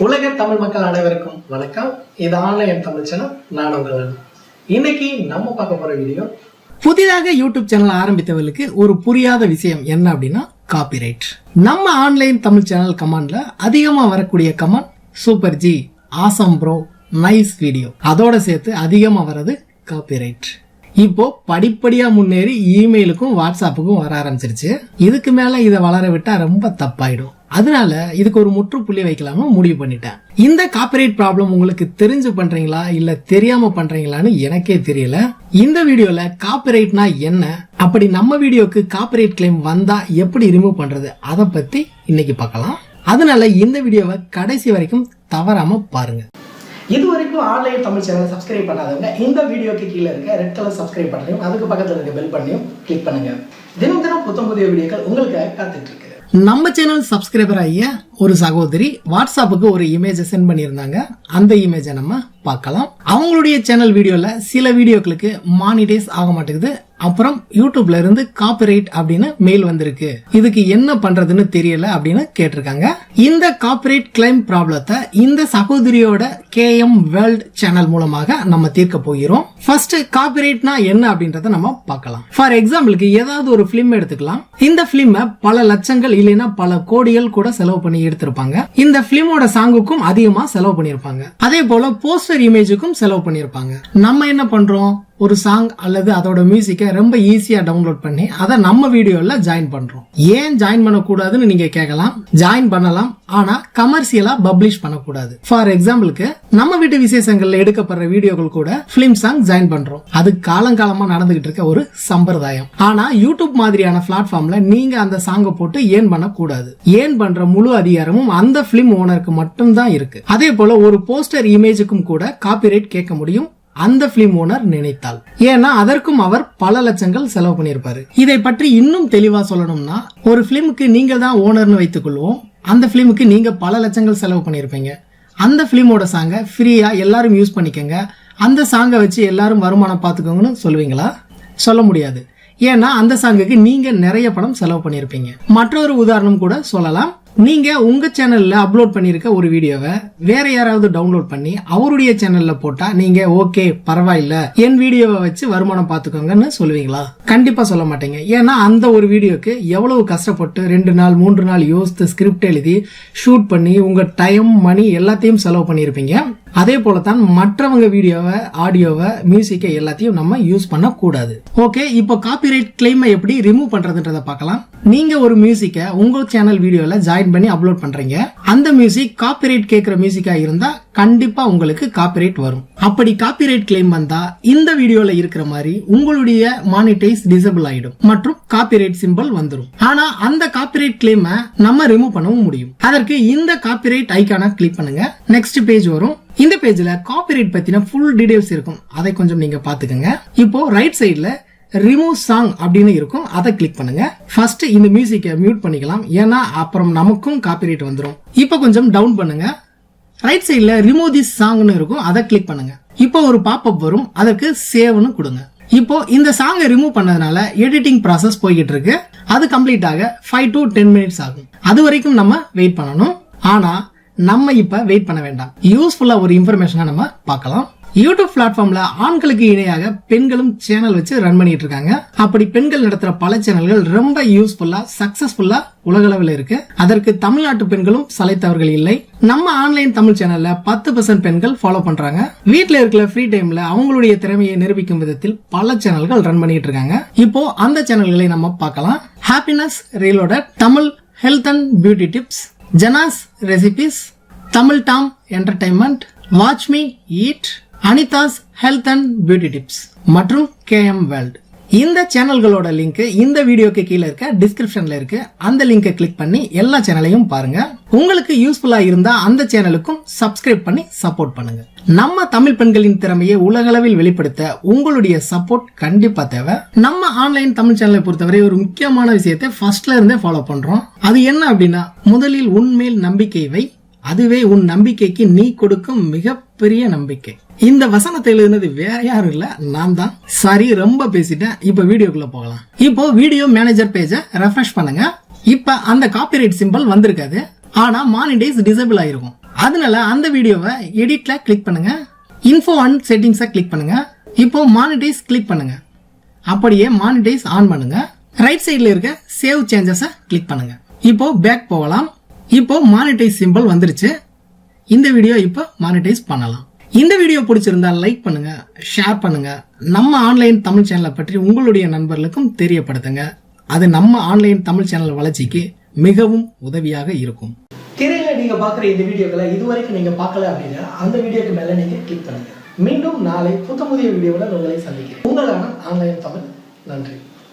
உலக தமிழ் மக்கள் அனைவருக்கும் வணக்கம். இது ஆன்லைன் தமிழ் சேனல். நான் உங்கள் இன்னைக்கு நம்ம பார்க்க போற வீடியோ, புதிதாக யூடியூப் சேனல் ஆரம்பித்தவர்களுக்கு ஒரு புரியாத விஷயம் என்ன அப்படின்னா காப்பிரைட். நம்ம ஆன்லைன் தமிழ் சேனல் கமெண்ட்ல அதிகமா வரக்கூடிய comment super G, awesome bro, nice video. அதோட சேர்த்து அதிகமா வர்றது காப்பிரைட். இப்போ படிப்படியா முன்னேறி இமெயிலுக்கும் வாட்ஸ்அப்புக்கும் வர ஆரம்பிச்சிருச்சு. இதுக்கு மேல இதை வளர விட்டா ரொம்ப தப்பாயிடும். அதனால இதுக்கு ஒரு முற்றுப்புள்ளி வைக்கலாம்னு முடிவு பண்ணிட்டேன். இந்த காப்பிரைட் ப்ராப்ளம் உங்களுக்கு தெரிஞ்சு பண்றீங்களா இல்ல தெரியாம பண்றீங்களான்னு எனக்கே தெரியல. இந்த வீடியோல காப்பிரைட்னா என்ன, அப்படி நம்ம வீடியோக்கு காப்பிரைட் கிளைம் வந்தா எப்படி ரிமூவ் பண்றது, அதை பத்தி இன்னைக்கு பார்க்கலாம். அதனால இந்த வீடியோவை கடைசி வரைக்கும் தவறாம பாருங்க. இது வரைக்கும் ஆன்லைன் தமிழ் சேனலை சப்ஸ்கிரைப் பண்ணாதவங்க இந்த வீடியோக்கு கீழே இருக்க ரெட் கலர் சப்ஸ்கிரைப் பண்ணலையும் அதுக்கு பக்கத்தில் இருக்க பெல் பண்ணியும் கிளிக் பண்ணுங்க. தினம் தினம் புதிய வீடியோக்கள் உங்களுக்கு காத்துட்டு இருக்கு. நம்ம சேனல் சப்ஸ்கிரைபர் ஆகிய ஒரு சகோதரி வாட்ஸ்அப்புக்கு ஒரு இமேஜை சென்ட் பண்ணியிருந்தாங்க. அந்த இமேஜை நம்ம பார்க்கலாம். அவங்களுடைய சேனல் வீடியோல சில வீடியோக்களுக்கு மானிடைஸ் ஆக மாட்டேங்குது. அப்புறம் யூடியூப்ல இருந்து காப்பிரைட் அப்படின்னு மெயில் வந்திருக்கு. இதுக்கு என்ன பண்றதுன்னு தெரியல அப்படின்னு கேட்டிருக்காங்க. இந்த காப்பிரைட் கிளைம் ப்ராப்ளத்தை இந்த சகோதரியோட KM வேர்ல்ட் சேனல் மூலமாக நம்ம தீர்க்க போகிறோம். ஃபர்ஸ்ட் காப்பிரைட்னா என்ன அப்படின்றத நம்ம பார்க்கலாம். ஃபார் எக்ஸாம்பிளுக்கு ஏதாவது ஒரு பிலிம் எடுத்துக்கலாம். இந்த பிலிம் பல லட்சங்கள் இல்லைன்னா பல கோடிகள் கூட செலவு பண்ணி எடுத்திருப்பாங்க. இந்த பிலிமோட சாங்குக்கும் அதிகமா செலவு பண்ணிருப்பாங்க. அதே போல போஸ்டர் இமேஜுக்கும் செலவு பண்ணிருப்பாங்க. நம்ம என்ன பண்றோம், ஒரு சாங் அல்லது அதோட மியூசிக்கை ரொம்ப ஈஸியா டவுன்லோட் பண்ணி அதை நம்ம வீடியோல ஜாயின் பண்றோம். ஏன் ஜாயின் பண்ணக்கூடாதுன்னு நீங்க கேட்கலாம். ஜாயின் பண்ணலாம், ஆனா கமர்ஷியலா பப்ளிஷ் பண்ணக்கூடாது. ஃபார் எக்ஸாம்பிளுக்கு நம்ம வீட்டு விசேஷங்கள்ல எடுக்கப்படுற வீடியோக்கள் கூட பிலிம் சாங் ஜாயின் பண்றோம். அது காலங்காலமா நடந்துகிட்டு இருக்க ஒரு சம்பிரதாயம். ஆனா யூடியூப் மாதிரியான பிளாட்ஃபார்ம்ல நீங்க அந்த சாங்கை போட்டு ஏன் பண்ணக்கூடாது. ஏன் பண்ற முழு அதிகாரமும் அந்த பிலிம் ஓனருக்கு மட்டும் தான் இருக்கு. அதே போல ஒரு போஸ்டர் இமேஜுக்கும் கூட காப்பிரைட் கேட்க முடியும் அந்த பிலிம் ஓனர் நினைத்தால். ஏன்னா அதற்கும் அவர் பல லட்சங்கள் செலவு பண்ணிருப்பாரு. இதை பற்றி இன்னும் தெளிவா சொல்லணும்னா, ஒரு பிலிமுக்கு நீங்க தான் ஓனர்னு வைத்துக் கொள்வோம். அந்த பிலிமுக்கு நீங்க பல லட்சங்கள் செலவு பண்ணிருப்பீங்க. அந்த பிலிமோட சாங்கை ஃப்ரீயா எல்லாரும் யூஸ் பண்ணிக்கங்க, அந்த சாங்கை வச்சு எல்லாரும் வருமானம் பார்த்துக்கோங்கன்னு சொல்லுவீங்களா? சொல்ல முடியாது. ஏன்னா அந்த சாங்குக்கு நீங்க நிறைய பணம் செலவு பண்ணிருப்பீங்க. மற்றொரு உதாரணம் கூட சொல்லலாம். நீங்க உங்க சேனல்ல அப்லோட் பண்ணிருக்க ஒரு வீடியோவை வேற யாராவது டவுன்லோட் பண்ணி அவருடைய சேனல்ல போட்டா நீங்க ஓகே பரவாயில்ல என் வீடியோவை வச்சு வருமானம் பாத்துக்கோங்கன்னு சொல்லுவீங்களா? கண்டிப்பா சொல்ல மாட்டீங்க. ஏன்னா அந்த ஒரு வீடியோக்கு எவ்வளவு கஷ்டப்பட்டு 2 நாள் 3 நாள் யோசித்து ஸ்கிரிப்ட் எழுதி ஷூட் பண்ணி உங்க டைம் மணி எல்லாத்தையும் செலவு பண்ணிருப்பீங்க. அதே போலதான் மற்றவங்க வீடியோவை, ஆடியோவை, மியூசிக்கை எல்லாத்தையும் நம்ம யூஸ் பண்ண கூடாது. ஓகே, இப்போ காப்பிரைட் கிளைமை எப்படி ரிமூவ் பண்றதுன்றத பார்க்கலாம். நீங்க ஒரு மியூசிக்கை உங்க சேனல் வீடியோல ஜாயின் பண்ணி அப்லோட் பண்றீங்க. அந்த மியூசிக் காப்பிரைட் கேட்கிற மியூசிக்கா இருந்தா கண்டிப்பா உங்களுக்கு காப்பிரைட் வரும். அப்படி காப்பிரைட் கிளைம் வந்தா இந்த வீடியோல இருக்கிற மாதிரி உங்களுடைய மானிடைஸ் டிசேபிள் ஆயிடும் மற்றும் காப்பிரைட் சிம்பல் வந்துடும். ஆனா அந்த காப்பிரைட் கிளைமை நம்ம ரிமூவ் பண்ணவும் முடியும். அதற்கு இந்த காப்பிரைட் ஐகானை கிளிக் பண்ணுங்க. நெக்ஸ்ட் பேஜ் வரும். இந்த பேஜ்ல காப்பிரைட் பத்தின ஃபுல் டீடைல்ஸ் இருக்கும். அதை கொஞ்சம் நீங்க பாத்துக்கங்க. இப்போ ரைட் சைடுல ரிமூவ் சாங் அப்படின்னு இருக்கும். அதை கிளிக் பண்ணுங்க. ஃபர்ஸ்ட் இந்த மியூசிக்கை மியூட் பண்ணிக்கலாம். ஏன்னா அப்புறம் நமக்கும் காப்பிரைட் வந்துடும். இப்போ கொஞ்சம் டவுன் பண்ணுங்க. ரைட் சைடுல ரிமூவ் திஸ் சாங்னு இருக்கும். அதை கிளிக் பண்ணுங்க. இப்போ ஒரு பாப்அப் வரும். அதற்கு சேவ்னு கொடுங்க. இப்போ இந்த சாங்கை ரிமூவ் பண்ணதுனால எடிட்டிங் ப்ராசஸ் போய்கிட்டு இருக்கு. அது கம்ப்ளீட் ஆக 5 to 10 minutes ஆகும். அது வரைக்கும் நம்ம வெயிட் பண்ணணும். ஆனா நம்ம இப்ப வெயிட் பண்ண வேண்டாம். யூஸ்ஃபுல்லா ஒரு இன்ஃபர்மேஷனை நம்ம பார்க்கலாம். யூடியூப் பிளாட்ஃபார்ம்ல ஆண்களுக்கு இணையாக பெண்களும் சேனல் வச்சு ரன் பண்ணிட்டு இருக்காங்க. அப்படி பெண்கள் நடத்துற பல சேனல்கள் ரொம்ப யூஸ்ஃபுல்லா சக்சஸ்ஃபுல்லா உலகளவில் இருக்கு. அதற்கு தமிழ்நாட்டு பெண்களும் சளைத்தவர்கள் இல்லை. நம்ம ஆன்லைன் தமிழ் சேனல்ல 10% பெண்கள் ஃபாலோ பண்றாங்க. வீட்டுல இருக்கிற ஃப்ரீ டைம்ல அவங்களுடைய திறமையை நிரூபிக்கும் விதத்தில் பல சேனல்கள் ரன் பண்ணிட்டு இருக்காங்க. இப்போ அந்த சேனல்களை நம்ம பார்க்கலாம். Happiness reloaded, Tamil health and beauty tips, Janas recipes, Tamil Tom entertainment, watch me eat, Anitha's health and beauty tips மற்றும் KM வேர்ல்ட். இந்த சேனல்களோட லிங்க் இந்த வீடியோக்கு கீழே இருக்க டிஸ்கிரிப்ஷன்ல இருக்கு. அந்த லிங்கை கிளிக் பண்ணி எல்லா சேனலையும் பாருங்க. உங்களுக்கு யூஸ்ஃபுல்லா இருந்தா அந்த சேனலுக்கும் சப்ஸ்கிரைப் பண்ணி சப்போர்ட் பண்ணுங்க. நம்ம தமிழ் பெண்களின் திறமையை உலகளவில் வெளிப்படுத்த உங்களுடைய சப்போர்ட் கண்டிப்பா தேவை. நம்ம ஆன்லைன் தமிழ் சேனலை பொறுத்தவரை ஒரு முக்கியமான விஷயத்தை ஃபர்ஸ்ட்ல இருந்தே ஃபாலோ பண்றோம். அது என்ன அப்படின்னா, முதலில் உன்மேல் நம்பிக்கை வை, அதுவே உன் நம்பிக்கைக்கு நீ கொடுக்கும் மிகப்பெரிய நம்பிக்கை. இந்த வசனத்தை எழுதுனது வேற யாரும் இல்ல, நான் தான். சாரி, ரொம்ப பேசிட்டேன். இப்ப வீடியோக்குள்ள போகலாம். இப்போ வீடியோ மேனேஜர் பேஜை ரெஃப்ரெஷ் பண்ணுங்க. இப்ப அந்த காப்பிரைட் சிம்பல் வந்திருக்காது. ஆனா மானிடைஸ் டிசேபிள் ஆயிருக்கும். அதனால அந்த வீடியோவை எடிட்ல கிளிக் பண்ணுங்க, இன்ஃபோ அண்ட் செட்டிங்ஸை கிளிக் பண்ணுங்க. இப்போ மானிட்டைஸ் கிளிக் பண்ணுங்க. அப்படியே மானிட்டைஸ் ஆன் பண்ணுங்க. ரைட் சைடில் இருக்க சேவ் சேஞ்சஸை கிளிக் பண்ணுங்க. இப்போ பேக் போகலாம். இப்போ மானிட்டைஸ் சிம்பிள் வந்துருச்சு. இந்த வீடியோ இப்போ மானிட்டைஸ் பண்ணலாம். இந்த வீடியோ பிடிச்சிருந்தா லைக் பண்ணுங்க, ஷேர் பண்ணுங்க. நம்ம ஆன்லைன் தமிழ் சேனலை பற்றி உங்களுடைய நண்பர்களுக்கும் தெரியப்படுத்துங்க. அது நம்ம ஆன்லைன் தமிழ் சேனல் வளர்ச்சிக்கு மிகவும் உதவியாக இருக்கும். திரையில நீங்க பாக்குற இந்த வீடியோக்களை இதுவரைக்கும் நீங்க பார்க்கல அப்படின்னா அந்த வீடியோக்கு மேல நீங்க கிளிக் பண்ணுங்க. மீண்டும் நாளை புதிய வீடியோவில் உங்களை சந்திக்கிறேன். உங்களான ஆன்லைன் தமிழ். நன்றி.